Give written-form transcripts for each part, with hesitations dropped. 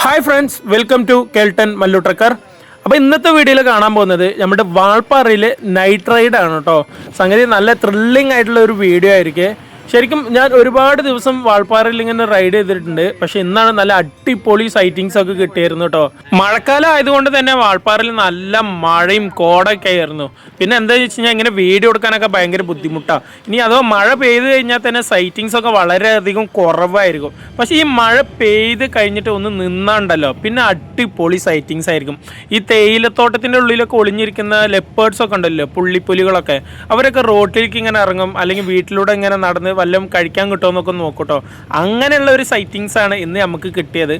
Hi friends, welcome to Kelton Mallu trekker. അപ്പോൾ ഇന്നത്തെ വീഡിയോയിൽ കാണാൻ പോകുന്നത് നമ്മുടെ വാൾപ്പാറയിലെ നൈറ്റ് റൈഡ് ആണ് കേട്ടോ. സംഗതി നല്ല ത്രില്ലിംഗ് ആയിട്ടുള്ള ഒരു വീഡിയോ ആയിരിക്കും. ശരിക്കും ഞാൻ ഒരുപാട് ദിവസം വാൾപ്പാറയിൽ ഇങ്ങനെ റൈഡ് ചെയ്തിട്ടുണ്ട്. പക്ഷെ ഇന്നാണ് നല്ല അടിപൊളി സൈറ്റിങ്സ് ഒക്കെ കിട്ടിയായിരുന്നു കേട്ടോ. മഴക്കാലം ആയതുകൊണ്ട് തന്നെ വാൾപ്പാറയിൽ നല്ല മഴയും കോടൊക്കെ ആയിരുന്നു. പിന്നെ എന്താണെന്ന് വെച്ച് കഴിഞ്ഞാൽ ഇങ്ങനെ വീഡിയോ എടുക്കാനൊക്കെ ഭയങ്കര ബുദ്ധിമുട്ടാണ്. ഇനി അഥവാ മഴ പെയ്ത് കഴിഞ്ഞാൽ തന്നെ സൈറ്റിങ്സ് ഒക്കെ വളരെയധികം കുറവായിരിക്കും. പക്ഷേ ഈ മഴ പെയ്ത് കഴിഞ്ഞിട്ട് ഒന്ന് നിന്നാണ്ടല്ലോ പിന്നെ അടിപൊളി സൈറ്റിങ്സ് ആയിരിക്കും. ഈ തേയിലത്തോട്ടത്തിൻ്റെ ഉള്ളിലൊക്കെ ഒളിഞ്ഞിരിക്കുന്ന ലെപ്പേർഡ്സ് ഒക്കെ ഉണ്ടല്ലോ, പുള്ളിപ്പുലികളൊക്കെ, അവരൊക്കെ റോട്ടിലേക്ക് ഇങ്ങനെ ഇറങ്ങും, അല്ലെങ്കിൽ വീട്ടിലൂടെ ഇങ്ങനെ നടന്ന് വല്ലതും കഴിക്കാൻ കിട്ടുമെന്നൊക്കെ നോക്കൂട്ടോ. അങ്ങനെയുള്ള ഒരു സൈറ്റിങ്സ് ആണ് ഇന്ന് നമുക്ക് കിട്ടിയത്.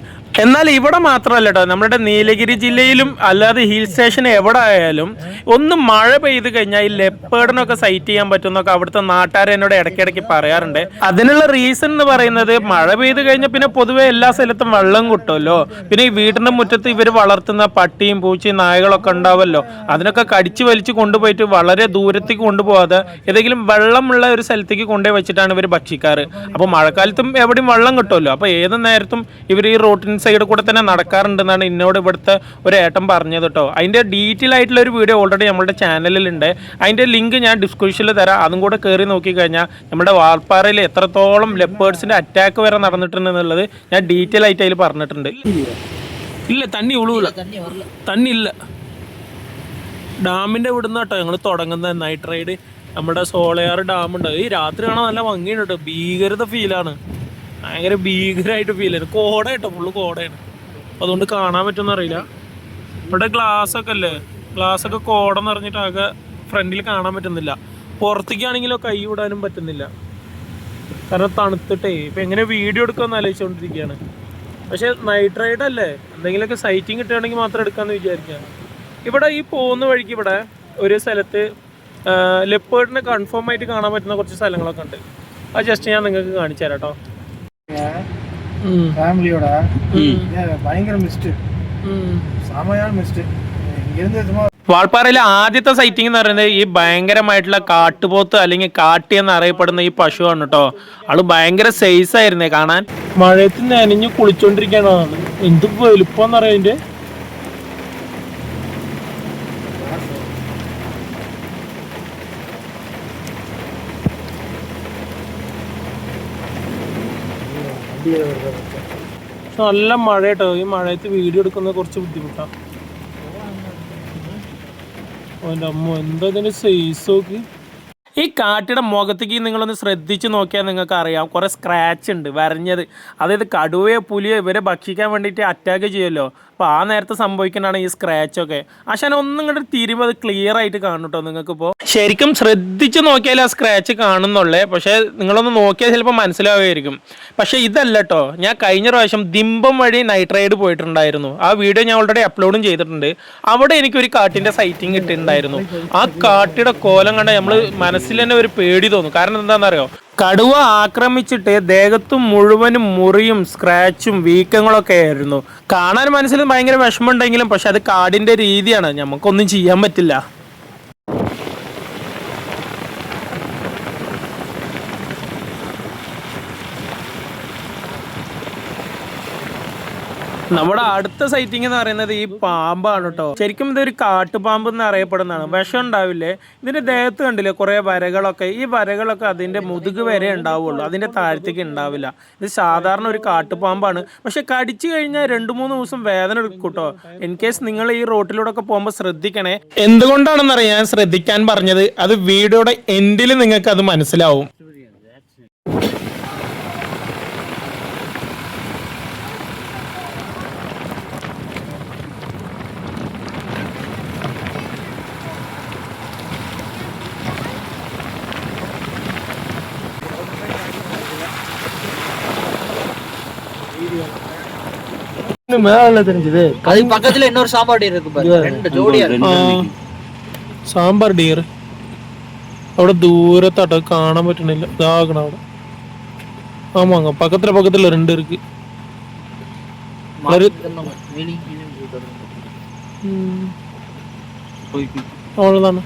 എന്നാൽ ഇവിടെ മാത്രമല്ല കേട്ടോ, നമ്മുടെ നീലഗിരി ജില്ലയിലും അല്ലാതെ ഹിൽ സ്റ്റേഷൻ എവിടെ ആയാലും ഒന്ന് മഴ പെയ്ത് കഴിഞ്ഞാൽ ഈ ലെപ്പേർഡിനൊക്കെ സൈറ്റ് ചെയ്യാൻ പറ്റുമെന്നൊക്കെ അവിടുത്തെ നാട്ടുകാർ എന്നോട് ഇടയ്ക്കിടയ്ക്ക് പറയാറുണ്ട്. അതിനുള്ള റീസൺ എന്ന് പറയുന്നത് മഴ പെയ്ത് കഴിഞ്ഞാൽ പിന്നെ പൊതുവെ എല്ലാ സ്ഥലത്തും വെള്ളം കിട്ടുമല്ലോ. പിന്നെ ഈ വീടിൻ്റെ മുറ്റത്ത് ഇവർ വളർത്തുന്ന പട്ടിയും പൂച്ചയും നായകളൊക്കെ ഉണ്ടാവുമല്ലോ, അതിനൊക്കെ കടിച്ചു വലിച്ച് കൊണ്ടുപോയിട്ട് വളരെ ദൂരത്തേക്ക് കൊണ്ടുപോകാതെ ഏതെങ്കിലും വെള്ളമുള്ള ഒരു സ്ഥലത്തേക്ക് കൊണ്ടുപോയി വെച്ചിട്ടാണ് ഇവർ ഭക്ഷിക്കാറ്. അപ്പോൾ മഴക്കാലത്തും എവിടെയും വെള്ളം കിട്ടുമല്ലോ, അപ്പോൾ ഏത് നേരത്തും ഇവർ ഈ റോട്ടിൻ സൈഡിൽ കൂടെ തന്നെ നടക്കാറുണ്ടെന്നാണ് എന്നോട് ഇവിടുത്തെ ഒരു ഏട്ടൻ പറഞ്ഞത് കേട്ടോ. അതിൻ്റെ ഡീറ്റെയിൽ ആയിട്ടുള്ള ഒരു വീഡിയോ ഓൾറെഡി നമ്മുടെ ചാനലിലുണ്ട്. അതിൻ്റെ ലിങ്ക് ഞാൻ ഡിസ്ക്രിപ്ഷനിൽ തരാം. അതും കൂടെ കയറി നോക്കിക്കഴിഞ്ഞാൽ നമ്മുടെ വാൾപ്പാറയിൽ എത്രത്തോളം ലെപ്പേർഡ്സിൻ്റെ അറ്റാക്ക് വരെ നടന്നിട്ടുണ്ടെന്നുള്ളത് ഞാൻ ഡീറ്റെയിൽ ആയിട്ട് അതിൽ പറഞ്ഞിട്ടുണ്ട്. ഇല്ല, തണ്ണി ഉളുവില്ല, തണ്ണി ഇല്ല. ഡാമിൻ്റെ ഇവിടുന്ന് കേട്ടോ ഞങ്ങൾ തുടങ്ങുന്ന നൈറ്റ് റൈഡ്. നമ്മുടെ സോളയാർ ഡാമുണ്ട്. ഈ രാത്രി കാണാൻ നല്ല ഭംഗിയുണ്ട് കേട്ടോ. ഭീകരത ഫീലാണ്, ഭയങ്കര ഭീകരമായിട്ട് ഫീൽ ചെയ്യുന്നു. കോട കേട്ടോ, ഫുള്ള് കോടയാണ്. അതുകൊണ്ട് കാണാൻ പറ്റുമെന്ന് അറിയില്ല. ഇവിടെ ഗ്ലാസ്സൊക്കെ അല്ലേ, ഗ്ലാസ്സൊക്കെ കോട നിറഞ്ഞിട്ട് ആകെ ഫ്രണ്ടിൽ കാണാൻ പറ്റുന്നില്ല. പുറത്തേക്കാണെങ്കിലോ കൈ വിടാനും പറ്റുന്നില്ല, കാരണം തണുത്തിട്ടേ. ഇപ്പം എങ്ങനെ വീഡിയോ എടുക്കാമെന്ന് ആലോചിച്ചുകൊണ്ടിരിക്കുകയാണ്. പക്ഷേ നൈറ്റ് റൈഡ് അല്ലേ, എന്തെങ്കിലുമൊക്കെ സൈറ്റിങ് കിട്ടുകയാണെങ്കിൽ മാത്രം എടുക്കാമെന്ന് വിചാരിക്കുകയാണ്. ഇവിടെ ഈ പോകുന്ന വഴിക്ക് ഇവിടെ ഒരു സ്ഥലത്ത് ലെപ്പേർഡിനെ കൺഫേം ആയിട്ട് കാണാൻ പറ്റുന്ന കുറച്ച് സ്ഥലങ്ങളൊക്കെ ഉണ്ട്. അത് ജസ്റ്റ് ഞാൻ നിങ്ങൾക്ക് കാണിച്ചു തരാം കേട്ടോ. ഫാമിലിയോட ഭയങ്കര മിസ്റ്റ്, സമയാണ് മിസ്റ്റ്. വാൾപ്പാറയിലെ ആദ്യത്തെ സൈറ്റിംഗ് എന്ന് പറയുന്നത് ഈ ഭയങ്കരമായിട്ടുള്ള കാട്ടുപോത്ത് അല്ലെങ്കിൽ കാട്ടി എന്നറിയപ്പെടുന്ന ഈ പശുവാണ് കേട്ടോ. ആള് ഭയങ്കര സൈസ് ആയിരുന്നേ കാണാൻ. മഴയത്ത് നനഞ്ഞു കുളിച്ചോണ്ടിരിക്കണോ, എന്ത് വലുപ്പമെന്നറിയാം അതിന്റെ. നല്ല മഴ കേട്ടോ. ഈ മഴയത്ത് വീഡിയോ എടുക്കുന്നത് കുറച്ച് ബുദ്ധിമുട്ടാണ്. അവൻ്റെ അമ്മ എന്താ ഇതിൻ്റെ സൈസ് നോക്ക്. ഈ കാട്ടിയുടെ മുഖത്തേക്ക് നിങ്ങളൊന്ന് ശ്രദ്ധിച്ച് നോക്കിയാൽ നിങ്ങൾക്ക് അറിയാം കുറേ സ്ക്രാച്ച് ഉണ്ട് വരഞ്ഞത്. അതായത് കടുവയോ പുലിയോ ഇവരെ ഭക്ഷിക്കാൻ വേണ്ടിയിട്ട് അറ്റാക്ക് ചെയ്യുമല്ലോ, അപ്പോൾ ആ നേരത്തെ സംഭവിക്കുന്നതാണ് ഈ സ്ക്രാച്ചൊക്കെ. പക്ഷേ ഒന്നും ഇങ്ങോട്ട് തിരിവ് അത് ക്ലിയർ ആയിട്ട് കാണും കേട്ടോ. നിങ്ങൾക്കിപ്പോൾ ശരിക്കും ശ്രദ്ധിച്ച് നോക്കിയാൽ ആ സ്ക്രാച്ച് കാണുന്നുള്ളേ. പക്ഷേ നിങ്ങളൊന്ന് നോക്കിയാൽ ചിലപ്പോൾ മനസ്സിലാവുമായിരിക്കും. പക്ഷേ ഇതല്ല കേട്ടോ. ഞാൻ കഴിഞ്ഞ പ്രാവശ്യം ദിമ്പം വഴി നൈറ്റ് റൈഡ് പോയിട്ടുണ്ടായിരുന്നു. ആ വീഡിയോ ഞാൻ ഓൾറെഡി അപ്ലോഡും ചെയ്തിട്ടുണ്ട്. അവിടെ എനിക്കൊരു കാട്ടിൻ്റെ സൈറ്റിംഗ് കിട്ടിയിട്ടുണ്ടായിരുന്നു. ആ കാട്ടിയുടെ കോലം കണ്ട നമ്മൾ മനസ്സിൽ തന്നെ ഒരു പേടി തോന്നും. കാരണം എന്താണെന്നറിയോ, കടുവ ആക്രമിച്ചിട്ട് ദേഹത്ത് മുഴുവനും മുറിയും സ്ക്രാച്ചും വീക്കങ്ങളൊക്കെ ആയിരുന്നു. കാണാൻ മനസ്സിൽ ഭയങ്കര വിഷമമുണ്ടെങ്കിലും പക്ഷെ അത് കാടിൻ്റെ രീതിയാണ്, നമുക്കൊന്നും ചെയ്യാൻ പറ്റില്ല. നമ്മുടെ അടുത്ത സൈറ്റിംഗ് എന്ന് പറയുന്നത് ഈ പാമ്പാണ് കേട്ടോ. ശരിക്കും ഇതൊരു കാട്ടുപാമ്പ് എന്ന് അറിയപ്പെടുന്നതാണ്. വിഷം ഉണ്ടാവില്ലേ ഇതിന്റെ ദേഹത്ത്, കണ്ടില്ലേ കുറേ വരകളൊക്കെ. ഈ വരകളൊക്കെ അതിന്റെ മുതുക് വരെ ഉണ്ടാവുള്ളൂ, അതിന്റെ താഴത്തേക്ക് ഉണ്ടാവില്ല. ഇത് സാധാരണ ഒരു കാട്ടുപാമ്പാണ്. പക്ഷെ കടിച്ചു കഴിഞ്ഞാൽ 2-3 ദിവസം വേദന എടുക്കും കേട്ടോ. ഇൻ കേസ് നിങ്ങൾ ഈ റോട്ടിലൂടെ ഒക്കെ പോകുമ്പോൾ ശ്രദ്ധിക്കണേ. എന്തുകൊണ്ടാണെന്നറിയാൻ ഞാൻ ശ്രദ്ധിക്കാൻ പറഞ്ഞത്, അത് വീഡിയോയുടെ എൻഡിൽ നിങ്ങൾക്ക് അത് മനസ്സിലാവും. மேல தெரிஞ்சது அது பக்கத்துல இன்னொரு சாம்பார் டீர் இருக்கு பாரு, ரெண்டு ஜோடியா இருக்கு. സാമ്പാർ ഡിയർ അവിടെ ദൂരത്താട്ടോ, കാണാൻ പറ്റണില്ല. ഇതാകണം അവിടെ. ஆமாங்க, பக்கத்துல 2 இருக்கு. அவ்வளோதானே.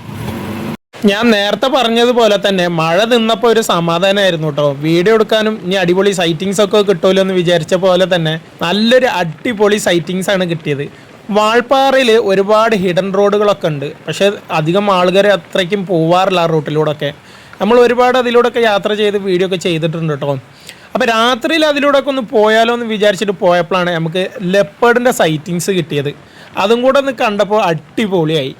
ഞാൻ നേരത്തെ പറഞ്ഞതുപോലെ തന്നെ മഴ നിന്നപ്പോൾ ഒരു സമാധാനമായിരുന്നു കേട്ടോ. വീഡിയോ എടുക്കാനും ഇനി അടിപൊളി സൈറ്റിങ്സ് ഒക്കെ കിട്ടുമല്ലോ എന്ന് വിചാരിച്ച പോലെ തന്നെ നല്ലൊരു അടിപൊളി സൈറ്റിങ്സ് ആണ് കിട്ടിയത്. വാൾപ്പാറയിൽ ഒരുപാട് ഹിഡൻ റോഡുകളൊക്കെ ഉണ്ട്, പക്ഷേ അധികം ആളുകൾ അത്രയ്ക്കും പോവാറില്ല ആ റൂട്ടിലൂടെയൊക്കെ. നമ്മൾ ഒരുപാട് അതിലൂടെയൊക്കെ യാത്ര ചെയ്ത് വീഡിയോ ഒക്കെ ചെയ്തിട്ടുണ്ട് കേട്ടോ. അപ്പോൾ രാത്രിയിൽ അതിലൂടെയൊക്കെ ഒന്ന് പോയാലോ എന്ന് വിചാരിച്ചിട്ട് പോയപ്പോഴാണ് നമുക്ക് ലെപ്പേർഡിൻ്റെ സൈറ്റിങ്സ് കിട്ടിയത്. അതും കൂടെ ഒന്ന് കണ്ടപ്പോൾ അടിപൊളിയായി.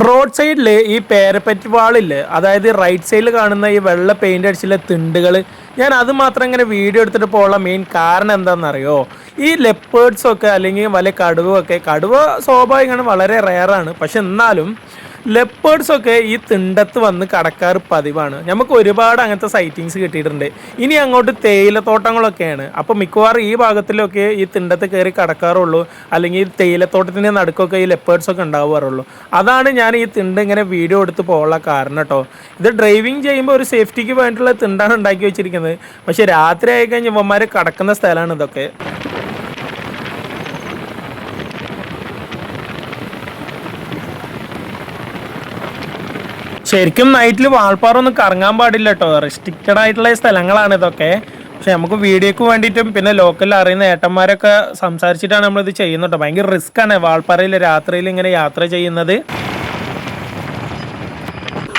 റോഡ് സൈഡിൽ ഈ പേരപ്പറ്റ് വാളില്ലേ, അതായത് റൈറ്റ് സൈഡിൽ കാണുന്ന ഈ വെള്ള പെയിൻ്റ് അടിച്ചുള്ള തിണ്ടുകൾ, ഞാൻ അത് മാത്രം ഇങ്ങനെ വീഡിയോ എടുത്തിട്ട് പോകാനുള്ള മെയിൻ കാരണം എന്താണെന്നറിയോ? ഈ ലെപ്പേർഡ്സൊക്കെ അല്ലെങ്കിൽ വല്ല കടുവൊക്കെ, കടുവ സ്വാഭാവികമാണ് വളരെ റെയറാണ്, പക്ഷെ എന്നാലും ലെപ്പേർഡ്സൊക്കെ ഈ തിണ്ടത്ത് വന്ന് കടക്കാറ് പതിവാണ്. നമുക്ക് ഒരുപാട് അങ്ങനത്തെ സൈറ്റിങ്സ് കിട്ടിയിട്ടുണ്ട്. ഇനി അങ്ങോട്ട് തേയിലത്തോട്ടങ്ങളൊക്കെയാണ്, അപ്പോൾ മിക്കവാറും ഈ ഭാഗത്തിലൊക്കെ ഈ തിണ്ടത്ത് കയറി കടക്കാറുള്ളൂ, അല്ലെങ്കിൽ തേയിലത്തോട്ടത്തിൻ്റെ നടുക്കൊക്കെ ഈ ലെപ്പേർഡ്സൊക്കെ ഉണ്ടാവാറുള്ളൂ. അതാണ് ഞാൻ ഈ തിണ്ട് ഇങ്ങനെ വീഡിയോ എടുത്ത് പോകാനുള്ള കാരണം കേട്ടോ. ഇത് ഡ്രൈവിങ് ചെയ്യുമ്പോൾ ഒരു സേഫ്റ്റിക്ക് വേണ്ടിയിട്ടുള്ള തിണ്ടാണ് ഉണ്ടാക്കി വെച്ചിരിക്കുന്നത്, പക്ഷേ രാത്രി ആയി കഴിഞ്ഞ് ഇവന്മാർ കടക്കുന്ന സ്ഥലമാണ് ഇതൊക്കെ. ശരിക്കും നൈറ്റിൽ വാൾപ്പാറ ഒന്നും കറങ്ങാൻ പാടില്ല കേട്ടോ. റെസ്ട്രിക്റ്റഡ് ആയിട്ടുള്ള സ്ഥലങ്ങളാണ് ഇതൊക്കെ. പക്ഷെ നമുക്ക് വീഡിയോക്ക് വേണ്ടിയിട്ടും പിന്നെ ലോക്കലിൽ അറിയുന്ന ഏട്ടന്മാരൊക്കെ സംസാരിച്ചിട്ടാണ് നമ്മളിത് ചെയ്യുന്നത് കേട്ടോ. ഭയങ്കര റിസ്ക് ആണ് വാൾപ്പാറയിൽ രാത്രിയിൽ ഇങ്ങനെ യാത്ര ചെയ്യുന്നത്.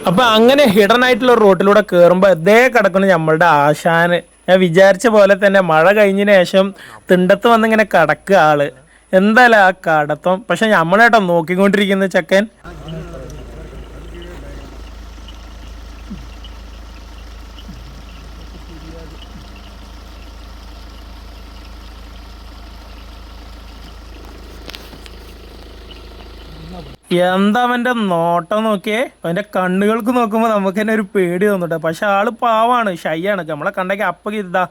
അപ്പം അങ്ങനെ ഹിഡൻ ആയിട്ടുള്ള റോട്ടിലൂടെ കയറുമ്പോൾ ഇതേ കിടക്കുന്നു നമ്മളുടെ ആശാന്. ഞാൻ വിചാരിച്ച പോലെ തന്നെ മഴ കഴിഞ്ഞതിന് ശേഷം തിണ്ടത്ത് വന്നിങ്ങനെ കിടക്കുക ആള്. എന്തായാലും ആ കടത്തം. പക്ഷെ നമ്മളേട്ടോ നോക്കിക്കൊണ്ടിരിക്കുന്ന ചെക്കൻ. എന്താ അവൻ്റെ നോട്ടം നോക്കിയേ, അവൻ്റെ കണ്ണുകൾക്ക് നോക്കുമ്പോൾ നമുക്ക് തന്നെ ഒരു പേടി തോന്നുട്ടോ. പക്ഷെ ആള് പാവാണ്, ഷൈയാണ്. നമ്മളെ കണ്ടെങ്കിൽ അപ്പം ഇതാ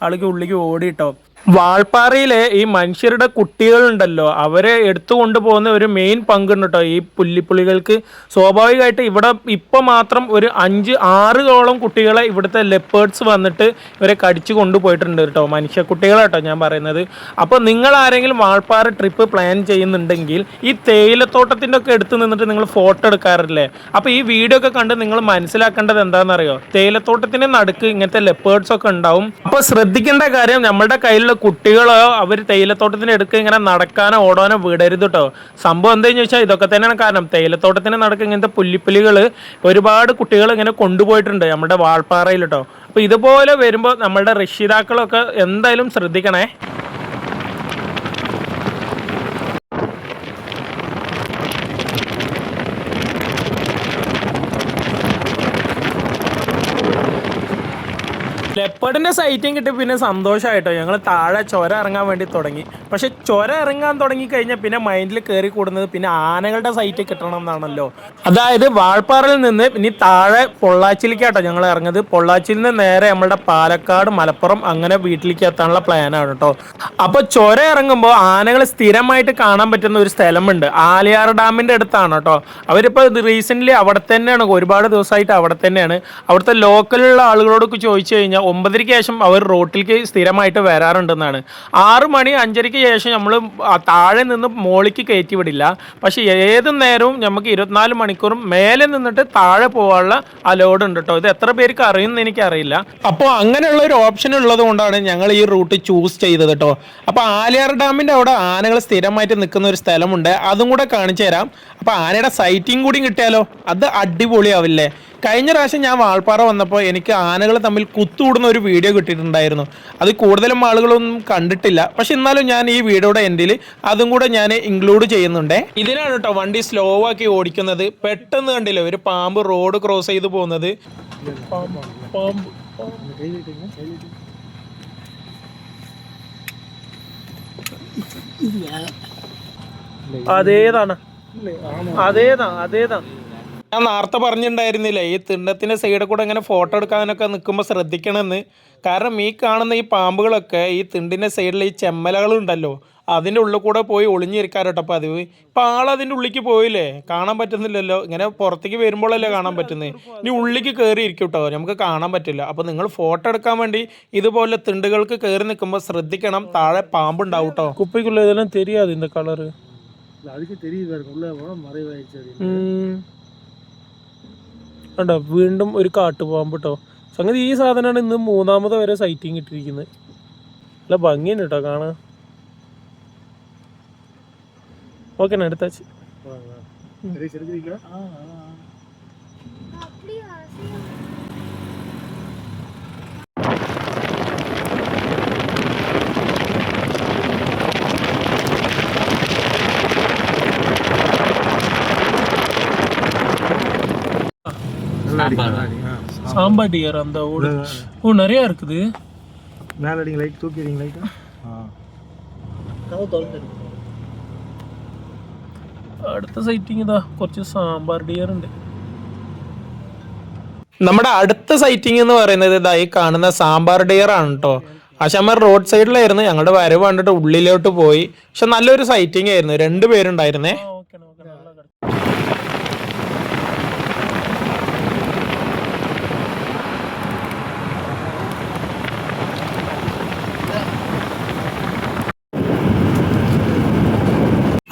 ആൾക്ക് ഉള്ളിലേക്ക് ഓടിട്ടോ. വാൾപ്പാറയിലെ ഈ മനുഷ്യരുടെ കുട്ടികളുണ്ടല്ലോ, അവരെ എടുത്തു കൊണ്ടുപോകുന്ന ഒരു മെയിൻ പങ്കുണ്ട് കേട്ടോ ഈ പുള്ളിപ്പുളികൾക്ക്. സ്വാഭാവികമായിട്ട് ഇവിടെ ഇപ്പോൾ മാത്രം ഒരു 5-6 കുട്ടികളെ ഇവിടുത്തെ ലെപ്പേർഡ്സ് വന്നിട്ട് ഇവരെ കടിച്ചു കൊണ്ടുപോയിട്ടുണ്ട് കേട്ടോ. മനുഷ്യ കുട്ടികളാട്ടോ ഞാൻ പറയുന്നത്. അപ്പോൾ നിങ്ങൾ ആരെങ്കിലും വാൾപ്പാറ ട്രിപ്പ് പ്ലാൻ ചെയ്യുന്നുണ്ടെങ്കിൽ ഈ തേയിലത്തോട്ടത്തിൻ്റെ ഒക്കെ എടുത്ത് നിന്നിട്ട് നിങ്ങൾ ഫോട്ടോ എടുക്കാറില്ലേ, അപ്പോൾ ഈ വീഡിയോ ഒക്കെ കണ്ട് നിങ്ങൾ മനസ്സിലാക്കേണ്ടത് എന്താണെന്നറിയോ? തേയിലത്തോട്ടത്തിൻ്റെ നടുക്ക് ഇങ്ങനത്തെ ലെപ്പേർഡ്സ് ഒക്കെ ഉണ്ടാവും. അപ്പോൾ ശ്രദ്ധിക്കേണ്ട കാര്യം, നമ്മളുടെ കയ്യിലുള്ള കുട്ടികളോ അവർ തേയിലത്തോട്ടത്തിന് എടുക്കുക ഇങ്ങനെ നടക്കാനോ ഓടാനോ വിടരുത് കേട്ടോ. സംഭവം എന്താണെന്ന് ചോദിച്ചാൽ ഇതൊക്കെ തന്നെയാണ് കാരണം. തേയിലത്തോട്ടത്തിന് നടക്കുക ഇങ്ങനത്തെ പുല്ലിപ്പുലികൾ ഒരുപാട് കുട്ടികൾ ഇങ്ങനെ കൊണ്ടുപോയിട്ടുണ്ട് നമ്മുടെ വാൾപ്പാറയിൽ കേട്ടോ. അപ്പോൾ ഇതുപോലെ വരുമ്പോൾ നമ്മളുടെ രക്ഷിതാക്കളൊക്കെ എന്തായാലും ശ്രദ്ധിക്കണേ. ലെപ്പേർഡിൻ്റെ സൈറ്റിങ് കിട്ടി പിന്നെ സന്തോഷമായിട്ടോ. ഞങ്ങൾ താഴെ ചുരം ഇറങ്ങാൻ വേണ്ടി തുടങ്ങി. പക്ഷെ ചുരം ഇറങ്ങാൻ തുടങ്ങി കഴിഞ്ഞാൽ പിന്നെ മൈൻഡിൽ കയറി കൂടുന്നത് പിന്നെ ആനകളുടെ സൈറ്റ് കിട്ടണം എന്നാണല്ലോ. അതായത് വാൾപ്പാറയിൽ നിന്ന് ഇനി താഴെ പൊള്ളാച്ചിയിലേക്കാട്ടോ ഞങ്ങൾ ഇറങ്ങുന്നത്. പൊള്ളാച്ചിയിൽ നിന്ന് നേരെ നമ്മളുടെ പാലക്കാട്, മലപ്പുറം അങ്ങനെ വീട്ടിലേക്ക് എത്താനുള്ള പ്ലാനാണ് കേട്ടോ. അപ്പോൾ ചുരം ഇറങ്ങുമ്പോൾ ആനകൾ സ്ഥിരമായിട്ട് കാണാൻ പറ്റുന്ന ഒരു സ്ഥലമുണ്ട്, ആലിയാർ ഡാമിൻ്റെ അടുത്താണ് കേട്ടോ. അവരിപ്പോൾ ഇത് റീസെൻ്റ്ലി അവിടെ തന്നെയാണ്, ഒരുപാട് ദിവസമായിട്ട് അവിടെ തന്നെയാണ്. അവിടുത്തെ ലോക്കലുള്ള ആളുകളോടൊക്കെ ചോദിച്ചു കഴിഞ്ഞാൽ 9:00-ക്ക് ശേഷം അവർ റോട്ടിലേക്ക് സ്ഥിരമായിട്ട് വരാറുണ്ടെന്നാണ്. 6 മണി 5:00-ക്ക് ശേഷം നമ്മൾ താഴെ നിന്ന് മോളിക്ക് കയറ്റി വിടില്ല. പക്ഷേ ഏത് നേരവും നമുക്ക് 24 മണിക്കൂറും മേലെ നിന്നിട്ട് താഴെ പോകാനുള്ള അലോഡ് ഉണ്ട് കേട്ടോ. ഇത് എത്ര പേർക്ക് അറിയുമെന്ന് എനിക്കറിയില്ല. അപ്പോൾ അങ്ങനെയുള്ള ഒരു ഓപ്ഷൻ ഉള്ളത് കൊണ്ടാണ് ഞങ്ങൾ ഈ റൂട്ട് ചൂസ് ചെയ്തത് കേട്ടോ. അപ്പോൾ ആലിയാർ ഡാമിൻ്റെ അവിടെ ആനകൾ സ്ഥിരമായിട്ട് നിൽക്കുന്ന ഒരു സ്ഥലമുണ്ട്, അതും കൂടെ കാണിച്ചു തരാം. അപ്പോൾ ആനയുടെ സൈറ്റിംഗ് കൂടി കിട്ടിയാലോ, അത് അടിപൊളിയാവില്ലേ? കഴിഞ്ഞ പ്രാവശ്യം ഞാൻ വാൾപ്പാറ വന്നപ്പോൾ എനിക്ക് ആനകൾ തമ്മിൽ കുത്തുകൂടുന്ന ഒരു വീഡിയോ കിട്ടിയിട്ടുണ്ടായിരുന്നു. അത് കൂടുതലും ആളുകളൊന്നും കണ്ടിട്ടില്ല, പക്ഷെ എന്നാലും ഞാൻ ഈ വീഡിയോയുടെ എൻഡിൽ അതും കൂടെ ഞാൻ ഇൻക്ലൂഡ് ചെയ്യുന്നുണ്ട്. ഇതിനാണ് കേട്ടോ വണ്ടി സ്ലോ ആക്കി ഓടിക്കുന്നത്. പെട്ടെന്ന് കണ്ടില്ലേ ഒരു പാമ്പ് റോഡ് ക്രോസ് ചെയ്ത് പോകുന്നത്. അതേതാണ് ഞാൻ നേരത്തെ പറഞ്ഞിട്ടുണ്ടായിരുന്നില്ലേ, ഈ തിണ്ടത്തിൻ്റെ സൈഡിൽ കൂടെ ഇങ്ങനെ ഫോട്ടോ എടുക്കാനൊക്കെ നിൽക്കുമ്പോൾ ശ്രദ്ധിക്കണമെന്ന്. കാരണം ഈ കാണുന്ന ഈ പാമ്പുകളൊക്കെ ഈ തിണ്ടിൻ്റെ സൈഡിൽ ഈ ചെമ്മലകളുണ്ടല്ലോ, അതിൻ്റെ ഉള്ളിൽ കൂടെ പോയി ഒളിഞ്ഞിരിക്കാറട്ടോ പതിവ്. ഇപ്പം ആളതിൻ്റെ ഉള്ളിലേക്ക് പോയില്ലേ, കാണാൻ പറ്റുന്നില്ലല്ലോ. ഇങ്ങനെ പുറത്തേക്ക് വരുമ്പോഴല്ലേ കാണാൻ പറ്റുന്നത്. ഇനി ഉള്ളിലേക്ക് കയറി ഇരിക്കും കേട്ടോ, നമുക്ക് കാണാൻ പറ്റില്ല. അപ്പോൾ നിങ്ങൾ ഫോട്ടോ എടുക്കാൻ വേണ്ടി ഇതുപോലെ തിണ്ടുകൾക്ക് കയറി നിൽക്കുമ്പോൾ ശ്രദ്ധിക്കണം, താഴെ പാമ്പുണ്ടാവും കേട്ടോ. കുപ്പിക്കുള്ള ഇതെല്ലാം തെരിയാതെ ഇതിൻ്റെ കളറ് அதுக்கு தெரியுது உள்ள மறைவாயிடுச்சு அப்படின்னு. കണ്ടോ വീണ്ടും ഒരു കാട്ടുപാമ്പ് കേട്ടോ. സംഗതി ഈ സാധനമാണ് ഇന്ന് 3ാമത് വരെ സൈറ്റിങ് ഇട്ടിരിക്കുന്നത്. നല്ല ഭംഗിയുണ്ട് കേട്ടോ കാണാൻ. ഓക്കെ എടുത്താച്ച്. சாம்பார் டியர் அந்த ஓடு நிறைய இருக்குது. மேல அடிங்க லைட் தூக்கிடுங்க லைட்டா. അടുത്ത സൈറ്റിങ് ഇതാ കുറച്ച് സാമ്പാർ ഡിയർ ഉണ്ട്. നമ്മുടെ അടുത്ത സൈറ്റിംഗ് എന്ന് പറയുന്നത് ഇതാ ഈ കാണുന്ന സാമ്പാർ ഡിയർ ആണ് കേട്ടോ. ആശാമാർ റോഡ് സൈഡിലായിരുന്നു. ഞങ്ങളുടെ വരവ് കണ്ടിട്ട് ഉള്ളിലോട്ട് പോയി. പക്ഷെ നല്ലൊരു സൈറ്റിംഗ് ആയിരുന്നു. 2 പേരുണ്ടായിരുന്നേ.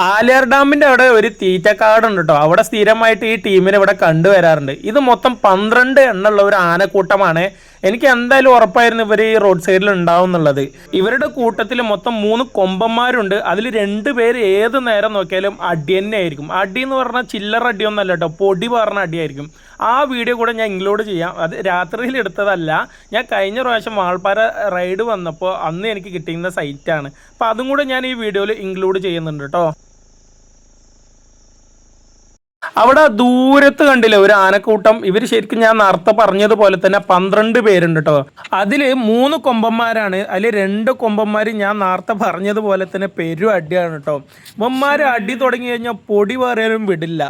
ആലിയാർ ഡാമിന്റെ അവിടെ ഒരു തീറ്റക്കാടുണ്ട് കേട്ടോ. അവിടെ സ്ഥിരമായിട്ട് ഈ ടീമിനെ ഇവിടെ കണ്ടുവരാറുണ്ട്. ഇത് മൊത്തം 12 എണ്ണുള്ള ഒരു ആനക്കൂട്ടമാണ്. എനിക്ക് എന്തായാലും ഉറപ്പായിരുന്നു ഇവർ ഈ റോഡ് സൈഡിൽ ഉണ്ടാവും എന്നുള്ളത്. ഇവരുടെ കൂട്ടത്തിൽ മൊത്തം 3 കൊമ്പന്മാരുണ്ട്. അതിൽ 2 പേര് ഏത് നേരം നോക്കിയാലും അടി തന്നെ ആയിരിക്കും. അടി എന്ന് പറഞ്ഞാൽ ചില്ലറ അടിയൊന്നല്ല കേട്ടോ, പൊടി പറഞ്ഞ അടിയായിരിക്കും. ആ വീഡിയോ കൂടെ ഞാൻ ഇൻക്ലൂഡ് ചെയ്യാം. അത് രാത്രിയിൽ എടുത്തതല്ല, ഞാൻ കഴിഞ്ഞ പ്രാവശ്യം വാൾപ്പാറ റൈഡ് വന്നപ്പോൾ അന്ന് എനിക്ക് കിട്ടിയിരുന്ന സൈറ്റാണ്. അപ്പോൾ അതും കൂടെ ഞാൻ ഈ വീഡിയോയിൽ ഇൻക്ലൂഡ് ചെയ്യുന്നുണ്ട് കേട്ടോ. അവിടെ ദൂരത്ത് കണ്ടില്ലേ ഒരു ആനക്കൂട്ടം. ഇവർ ശരിക്കും ഞാൻ നേരത്തെ പറഞ്ഞതുപോലെ തന്നെ 12 പേരുണ്ട് കേട്ടോ. അതിൽ 3 കൊമ്പന്മാരാണ്. അതിൽ 2 കൊമ്പന്മാർ ഞാൻ നേരത്തെ പറഞ്ഞതുപോലെ തന്നെ പെരും അടിയാണ് കേട്ടോ. ഇവന്മാർ അടി തുടങ്ങി കഴിഞ്ഞാൽ പൊടി പറയാനും വിടില്ല.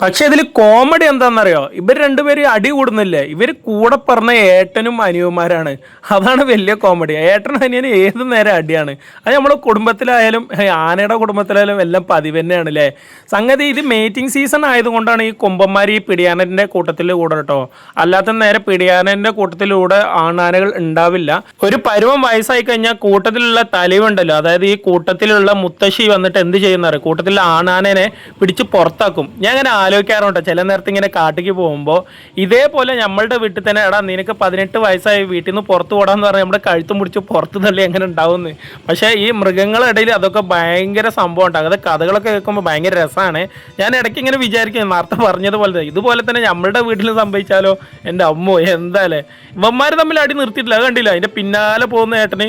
പക്ഷെ ഇതിൽ കോമഡി എന്താണെന്നറിയോ, ഇവർ 2 പേര് അടി കൂടുന്നില്ലേ, ഇവർ കൂടെ പറഞ്ഞ ഏട്ടനും അനിയന്മാരാണ്. അതാണ് വലിയ കോമഡി. ഏട്ടനും അനിയനും ഏത് നേരം അടിയാണ്. അത് നമ്മുടെ കുടുംബത്തിലായാലും ആനയുടെ കുടുംബത്തിലായാലും എല്ലാം പതിവ് തന്നെയാണ് അല്ലേ. സംഗതി ഇത് മേറ്റിംഗ് സീസൺ ആയതുകൊണ്ടാണ് ഈ കൊമ്പന്മാർ ഈ പിടിയാനൻ്റെ കൂട്ടത്തിൽ കൂടെ കേട്ടോ. അല്ലാത്ത നേരെ പിടിയാനൻ്റെ കൂട്ടത്തിലൂടെ ആണാനകൾ ഉണ്ടാവില്ല. ഒരു പരുവം വയസ്സായി കഴിഞ്ഞാൽ കൂട്ടത്തിലുള്ള തലിവുണ്ടല്ലോ, അതായത് ഈ കൂട്ടത്തിലുള്ള മുത്തശ്ശി വന്നിട്ട് എന്ത് ചെയ്യുന്നറിയോ, കൂട്ടത്തിലുള്ള ആണാനെ പിടിച്ച് പുറത്താക്കും. ഞാൻ അങ്ങനെ ആലോചിക്കാറുണ്ട് ചില നേരത്തെ ഇങ്ങനെ കാട്ടിക്ക് പോകുമ്പോൾ. ഇതേപോലെ നമ്മളുടെ വീട്ടിൽ തന്നെ എടാ നിനക്ക് 18 വയസ്സായി വീട്ടിൽ നിന്ന് പുറത്ത് പോടാന്ന് പറഞ്ഞാൽ നമ്മുടെ കഴുത്തും പിടിച്ച് പുറത്ത് തള്ളി എങ്ങനെ ഉണ്ടാവുമെന്ന്. പക്ഷേ ഈ മൃഗങ്ങളുടെ ഇടയിൽ അതൊക്കെ ഭയങ്കര സംഭവം ഉണ്ടാകും. അത് കഥകളൊക്കെ കേൾക്കുമ്പോൾ ഭയങ്കര രസമാണ്. ഞാൻ ഇടയ്ക്ക് ഇങ്ങനെ വിചാരിക്കും നേരത്തെ പറഞ്ഞതുപോലെ ഇതുപോലെ തന്നെ നമ്മളുടെ വീട്ടിൽ സംഭവിച്ചാലോ. എൻ്റെ അമ്മോ എന്താല്ലേ, ഇവന്മാർ തമ്മിൽ അടി നിർത്തിയിട്ടില്ല. അത് കണ്ടില്ല അതിൻ്റെ പിന്നാലെ പോകുന്ന ഏട്ടന്.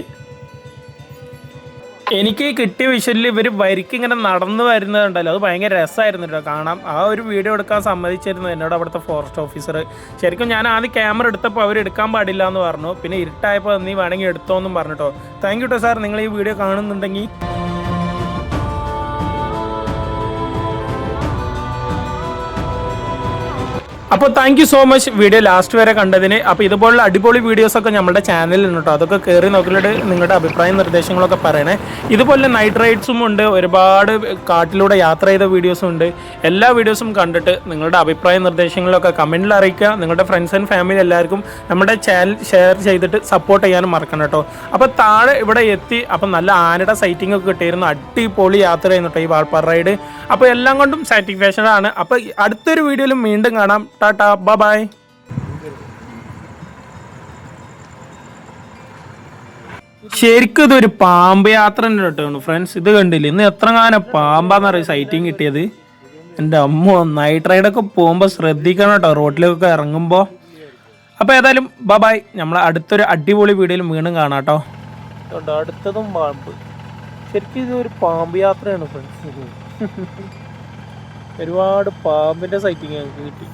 എനിക്ക് കിട്ടിയ വിഷയത്തിൽ ഇവർ വരിക്ക് ഇങ്ങനെ നടന്നു വരുന്നതുണ്ടല്ലോ, അത് ഭയങ്കര രസമായിരുന്നു കേട്ടോ കാണാം. ആ ഒരു വീഡിയോ എടുക്കാൻ സമ്മതിച്ചിരുന്നു എന്നോട് അവിടുത്തെ ഫോറസ്റ്റ് ഓഫീസർ. ശരിക്കും ഞാൻ ആദ്യം ക്യാമറ എടുത്തപ്പോൾ അവർ എടുക്കാൻ പാടില്ല എന്ന് പറഞ്ഞു. പിന്നെ ഇരുട്ടായപ്പോൾ നീ വേണമെങ്കിൽ എടുത്തോ എന്നും പറഞ്ഞിട്ടോ. താങ്ക് യു കേട്ടോ സാർ, നിങ്ങൾ ഈ വീഡിയോ കാണുന്നുണ്ടെങ്കിൽ. അപ്പോൾ thank you so much video last വരെ കണ്ടതിന്. അപ്പോൾ ഇതുപോലുള്ള അടിപൊളി വീഡിയോസൊക്കെ നമ്മുടെ ചാനലിൽ ഉണ്ട് കേട്ടോ. അതൊക്കെ കയറി നോക്കിയിട്ട് നിങ്ങളുടെ അഭിപ്രായ നിർദ്ദേശങ്ങളൊക്കെ പറയണേ. ഇതുപോലെ നൈറ്റ് റൈഡ്സും ഉണ്ട്, ഒരുപാട് കാട്ടിലൂടെ യാത്ര ചെയ്ത വീഡിയോസും ഉണ്ട്. എല്ലാ വീഡിയോസും കണ്ടിട്ട് നിങ്ങളുടെ അഭിപ്രായ നിർദ്ദേശങ്ങളൊക്കെ കമൻറ്റിൽ അറിയിക്കുക. നിങ്ങളുടെ ഫ്രണ്ട്സ് ആൻഡ് ഫാമിലി എല്ലാവർക്കും നമ്മുടെ ചാനൽ ഷെയർ ചെയ്തിട്ട് സപ്പോർട്ട് ചെയ്യാനും മറക്കണം കേട്ടോ. അപ്പോൾ താഴെ ഇവിടെ എത്തി. അപ്പം നല്ല ആനയുടെ സൈറ്റിംഗ് ഒക്കെ കിട്ടിയിരുന്നു. അടിപൊളി യാത്ര ചെയ്യുന്നു കേട്ടോ ഈ വാൾപ്പാറ റൈഡ്. അപ്പോൾ എല്ലാം കൊണ്ടും സാറ്റിസ്ഫാക്ഷനാണ്. അപ്പോൾ അടുത്തൊരു വീഡിയോയിലും വീണ്ടും കാണാം. Tata, bye bye. ശരിക്കും ഇതൊരു പാമ്പ് യാത്ര തന്നെ കേട്ടോ ഫ്രണ്ട്സ്. ഇത് കണ്ടില്ലേ, ഇന്ന് എത്ര കാലം പാമ്പാന്നറിയ സൈറ്റിങ് കിട്ടിയത്. എൻ്റെ അമ്മ, നൈറ്റ് റൈഡൊക്കെ പോകുമ്പോൾ ശ്രദ്ധിക്കണം കേട്ടോ റോഡിലേക്കൊക്കെ ഇറങ്ങുമ്പോൾ. അപ്പോൾ ഏതായാലും ബൈ ബൈ. നമ്മൾ അടുത്തൊരു അടിപൊളി വീഡിയോയിൽ വീണ്ടും കാണാം കേട്ടോ. അടുത്തതും പാമ്പ്. ശരിക്കും ഇതൊരു പാമ്പ് യാത്രയാണ് ഫ്രണ്ട്സ്. ഒരുപാട് പാമ്പിൻ്റെ സൈറ്റിങ് ഞങ്ങൾക്ക് കിട്ടി.